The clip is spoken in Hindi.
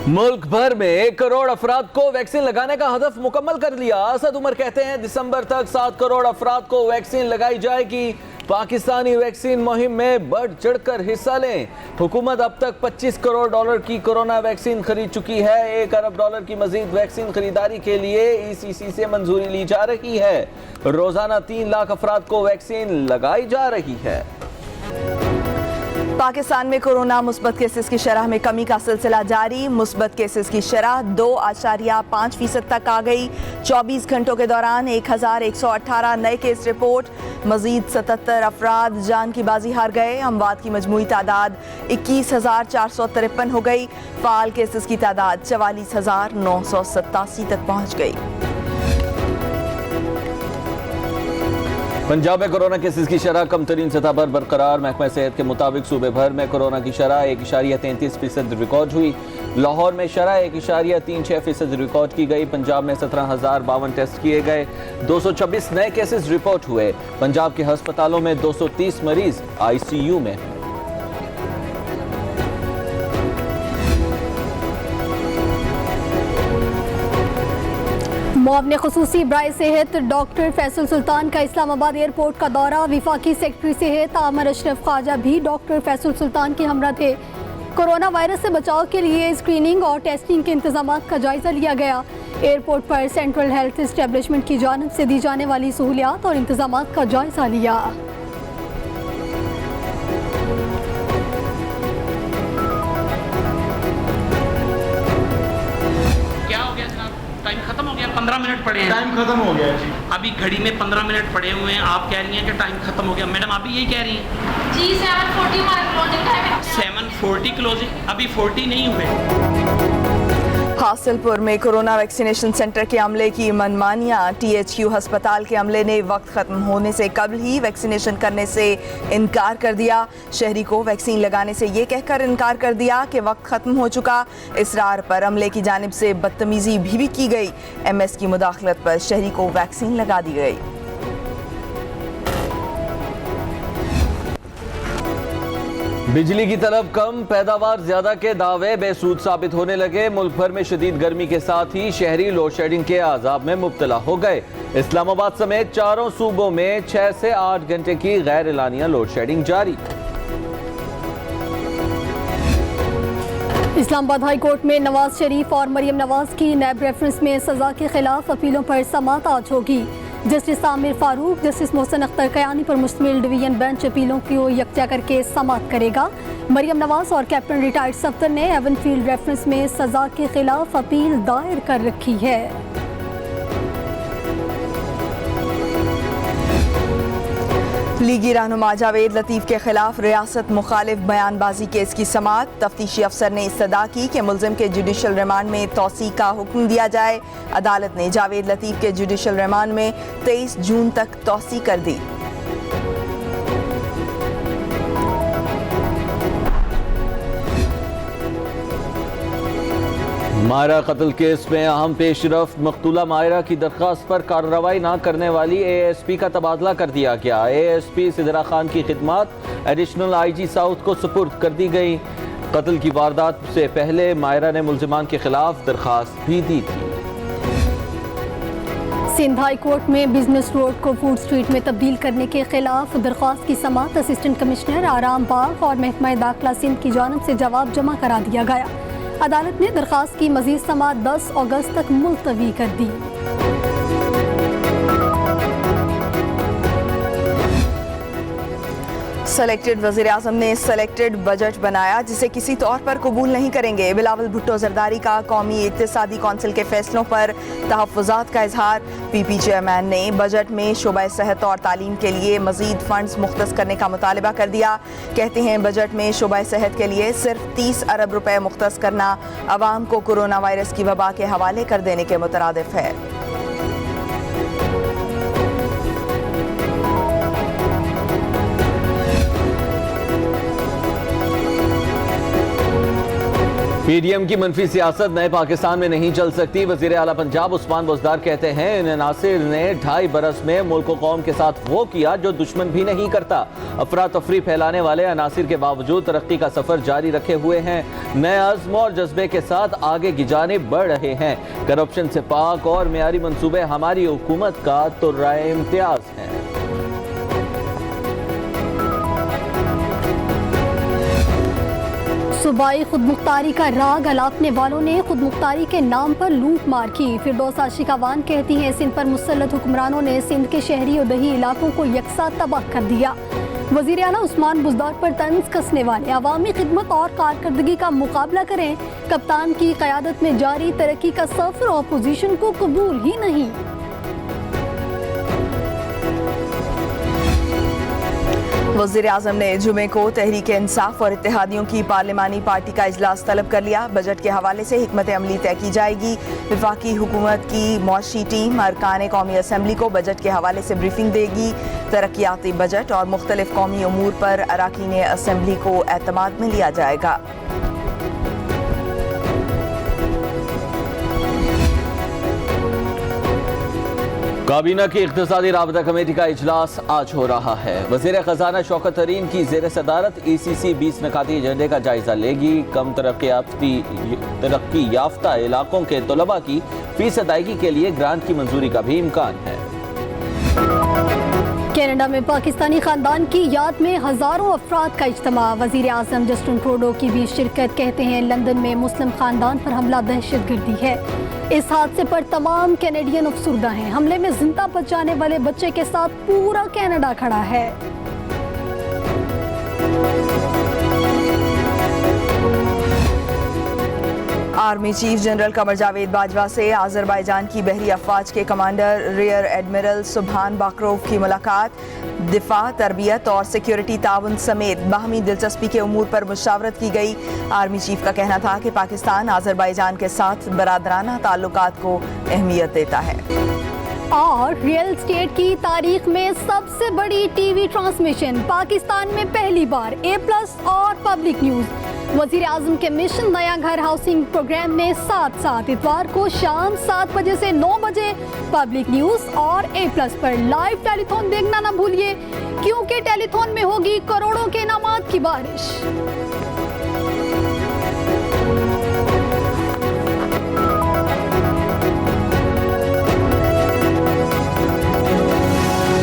मुल्क भर में 1 करोड़ अफराद को वैक्सीन लगाने का हदफ मुकम्मल कर लिया। असद उमर कहते हैं दिसंबर तक 7 करोड़ अफराद को वैक्सीन लगाई जाएगी। पाकिस्तानी वैक्सीन मुहिम में बढ़ चढ़कर हिस्सा लें। हुकूमत अब तक 25 करोड़ डॉलर की कोरोना वैक्सीन खरीद चुकी है। 1 अरब डॉलर की मजीद वैक्सीन खरीदारी के लिए ECC से मंजूरी ली जा रही है। रोजाना 3 लाख अफराद को वैक्सीन लगाई जा रही है। पाकिस्तान में कोरोना मुस्बत केसेस की शरह में कमी का सिलसिला जारी। मुस्बत केसेस की शरह 2.5% तक आ गई। 24 घंटों के दौरान 1118 नए केस रिपोर्ट। मजीद 77 अफराद जान की बाजी हार गए। अमवात की मजमूई तादाद 21,453 हो गई। फाल केसेस की तादाद 44,987 तक पहुँच गई। पंजाब में कोरोना केसेस की शरह कम तरीन सतह पर बरकरार। महकमा सेहत के मुताबिक सूबे भर में कोरोना की शरह 1.33% रिकॉर्ड हुई। लाहौर में शरह 1.36% रिकॉर्ड की गई। पंजाब में 17,052 टेस्ट किए गए। 226 नए केसेस रिपोर्ट हुए। पंजाब के अस्पतालों में 230 मरीज ICU में। मुआवने खुसूसी ब्राय सेहत डॉक्टर फैसल सुल्तान का इस्लामाबाद एयरपोर्ट का दौरा। विफाकी सेक्रेटरी सेहत आमिर अशरफ ख्वाजा भी डॉक्टर फैसल सुल्तान के हमरा थे। कोरोना वायरस से बचाव के लिए स्क्रीनिंग और टेस्टिंग के इंतजाम का जायजा लिया गया। एयरपोर्ट पर सेंट्रल हेल्थ एस्टेब्लिशमेंट की जानिब से दी जाने वाली सहूलियात और इंतजाम का जायजा लिया। टाइम खत्म हो गया, 15 मिनट पड़े हैं। टाइम खत्म हो गया जी। अभी घड़ी में 15 मिनट पड़े हुए हैं। आप कह रही हैं कि टाइम खत्म हो गया। मैडम आप भी यही कह रही हैं जी। 7:40 हमारा क्लोजिंग टाइम है। 7:40 क्लोजिंग, अभी 40 नहीं हुए। हासिलपुर में कोरोना वैक्सीनेशन सेंटर के अमले की मनमानियां। THQ अस्पताल के अमले ने वक्त खत्म होने से कबल ही वैक्सीनेशन करने से इनकार कर दिया। शहरी को वैक्सीन लगाने से ये कहकर इनकार कर दिया कि वक्त खत्म हो चुका। इसरार पर अमले की जानिब से बदतमीजी भी की गई। MS की मुदाखलत पर शहरी को वैक्सीन लगा दी गई। बिजली की तलब कम, पैदावार ज्यादा के दावे बेसूद साबित होने लगे। मुल्क भर में शदीद गर्मी के साथ ही शहरी लोड शेडिंग के आजाब में मुब्तला हो गए। इस्लामाबाद समेत 4 सूबों में 6 से 8 घंटे की गैर एलानिया लोड शेडिंग जारी। इस्लामाबाद हाई कोर्ट में नवाज शरीफ और मरियम नवाज की नैब रेफरेंस में सजा के खिलाफ अपीलों पर समाअत आज होगी। जस्टिस आमिर फारूक, जस्टिस मोहसिन अख्तर कयानी पर मुश्तमिल डिवीजन बेंच अपीलों को यकजा करके समाअत करेगा। मरियम नवाज और कैप्टन रिटायर्ड सफ्तर ने एवनफील्ड रेफरेंस में सजा के खिलाफ अपील दायर कर रखी है। लीगी रहनुमा जावेद लतीफ के खिलाफ रियासत मुखालिफ बयानबाजी केस की समाअत। तफ्तीशी अफसर ने इस्तदा की कि मुलजिम के जुडिशल रिमांड में तौसी का हुक्म दिया जाए। अदालत ने जावेद लतीफ के जुडिशल रिमांड में 23 जून तक तौसी कर दी। मायरा कत्ल केस में अहम पेशरफ। मकतूला मायरा की दरख्वास्त पर कार्रवाई न करने वाली ASP का तबादला कर दिया गया। ASP सिदरा खान की खिदमत एडिशनल IG साउथ को सुपुर्द कर दी गई। कत्ल की वारदात से पहले मायरा ने मुल्जिमान के खिलाफ दरख्वास्त भी दी थी। सिंध हाई कोर्ट में बिजनेस रोड को फूड स्ट्रीट में तब्दील करने के खिलाफ दरख्वास्त की समाअत असिस्टेंट कमिश्नर आराम बाग और महकमा दाखिला सिंध की जानिब से जवाब जमा करा दिया गया। अदालत ने दरख्वास्त की मजीद समाअत 10 अगस्त तक मुलतवी कर दी। सेलेक्टेड वज़ीर आज़म ने सेलेक्टेड बजट बनाया जिसे किसी तौर पर कबूल नहीं करेंगे। बिलावल भुट्टो जरदारी का कौमी इक्तिसादी कौंसिल के फैसलों पर तहफ़्फ़ुज़ात का इजहार। PP चेयरमैन ने बजट में शोबा सेहत और तालीम के लिए मज़ीद फ़ंड्स मुख्तस करने का मुतालबा कर दिया। कहते हैं बजट में शोबा सेहत के लिए सिर्फ 30 अरब रुपए मुख्तस करना अवाम को कोरोना वायरस की वबा के हवाले कर देने के मुतरादिफ है। पीडीएम की मनफी सियासत नए पाकिस्तान में नहीं चल सकती। वजीर आला पंजाब उस्मान बुज़दार कहते हैं इन अनासिर ने 2.5 बरस में मुल्क व कौम के साथ वो किया जो दुश्मन भी नहीं करता। अफरा तफरी फैलाने वाले अनासिर के बावजूद तरक्की का सफर जारी रखे हुए हैं। नए अज़्म और जज्बे के साथ आगे की जानिब बढ़ रहे हैं। करप्शन से पाक और मेयारी मंसूबे हमारी हुकूमत का तुर्राए इम्तियाज हैं। सूबाई खुदमुख्तारी का राग अलापने वालों ने खुदमुख्तारी के नाम पर लूट मार की। फिरदौस आशिकावान कहती हैं सिंध पर मुसल्लत हुक्मरानों ने सिंध के शहरी और दही इलाकों को यकसा तबाह कर दिया। वज़ीर आला उस्मान बुज़दार पर तंज कसने वाले अवामी खिदमत और कारकर्दगी का मुकाबला करें। कप्तान की क़यादत में जारी तरक्की का सफ़र अपोजिशन को कबूल ही नहीं। वज़ीर आज़म ने जुमे को तहरीक इंसाफ और इत्तेहादियों की पार्लिमानी पार्टी का इजलास तलब कर लिया। बजट के हवाले से हिकमत अमली तय की जाएगी। वफाकी हुकूमत की मौशी टीम अरकान कौमी असम्बली को बजट के हवाले से ब्रीफिंग देगी। तरक्याती बजट और मुख्तलिफ कौमी उमूर पर अरकान असम्बली को एतमाद में लिया जाएगा। काबीना की इक़्तिसादी राबता कमेटी का इजलास आज हो रहा है। वज़ीर ख़जाना शौकत तरीन की ज़ेर सदारत ECC 20 नकाती एजेंडे का जायजा लेगी। कम तरक्की याफ्ता इलाकों के तलबा की फीस अदायगी के लिए ग्रांट की मंजूरी का भी इम्कान है। कनाडा में पाकिस्तानी खानदान की याद में हजारों अफराद का इज्तिमा। वज़ीर आज़म जस्टिन ट्रूडो की भी शिरकत। कहते हैं लंदन में मुस्लिम खानदान पर हमला दहशतगर्दी है। इस हादसे पर तमाम कैनेडियन अफसुर्दा हैं। हमले में जिंदा बचाने वाले बच्चे के साथ पूरा कनाडा खड़ा है। Army chief general Qamar Javed Bajwa से आज़रबाईजान की बहरी अफवाज के कमांडर रियर एडमिरल सुबहान बाकरोव की मुलाकात। दिफा, तरबियत और सिक्योरिटी ताउन समेत बाहमी दिलचस्पी के उमूर पर मुशावरत की गई। आर्मी चीफ का कहना था कि पाकिस्तान आज़रबाईजान के साथ बरादराना ताल्लुकात को अहमियत देता है। और रियल स्टेट की तारीख में सबसे बड़ी टीवी ट्रांसमिशन पाकिस्तान में पहली बार A+ और पब्लिक न्यूज़। वज़ीर आज़म के मिशन नया घर हाउसिंग प्रोग्राम में साथ इतवार को शाम 7 बजे से 9 बजे पब्लिक न्यूज़ और A+ पर लाइव टेलीथॉन देखना ना भूलिए, क्योंकि टेलीथॉन में होगी करोड़ों के इनामात की बारिश।